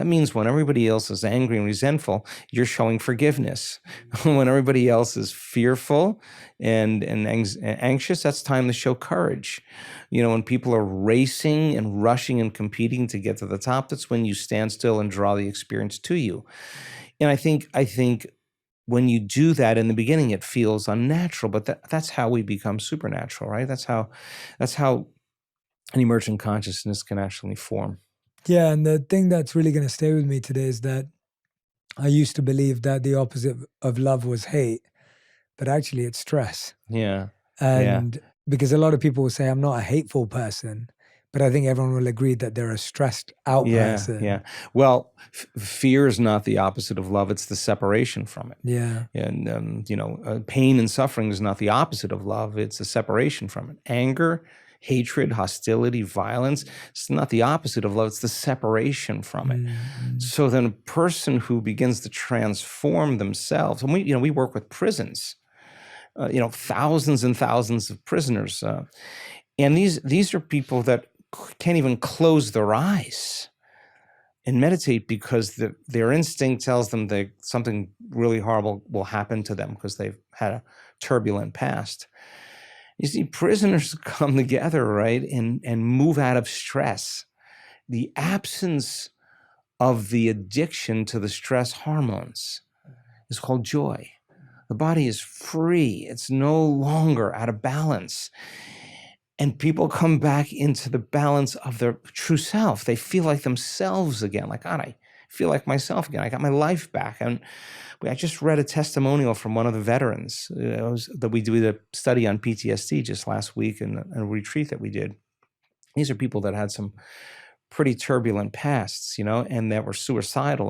That means when everybody else is angry and resentful, you're showing forgiveness. When everybody else is fearful and anxious, that's time to show courage. When people are racing and rushing and competing to get to the top, that's when you stand still and draw the experience to you. And I think when you do that in the beginning, it feels unnatural, but that's how we become supernatural, right? That's how an emergent consciousness can actually form. Yeah, and the thing that's really going to stay with me today is that I used to believe that the opposite of love was hate, but actually it's stress. Yeah. And because a lot of people will say, I'm not a hateful person, but I think everyone will agree that they're a stressed out person. Yeah. Well, fear is not the opposite of love. It's the separation from it. Yeah. And, pain and suffering is not the opposite of love. It's a separation from it. Anger, hatred, hostility, violence, it's not the opposite of love. It's the separation from it. Mm-hmm. So then a person who begins to transform themselves, and we work with prisons, thousands and thousands of prisoners. And these are people that can't even close their eyes and meditate because their instinct tells them that something really horrible will happen to them because they've had a turbulent past. You see, prisoners come together, right, and move out of stress. The absence of the addiction to the stress hormones is called joy. The body is free. It's no longer out of balance. And people come back into the balance of their true self. They feel like themselves again. Like, God, I feel like myself again. I got my life back. And I just read a testimonial from one of the veterans that we did a study on PTSD just last week in a retreat that we did. These are people that had some pretty turbulent pasts, and that were suicidal.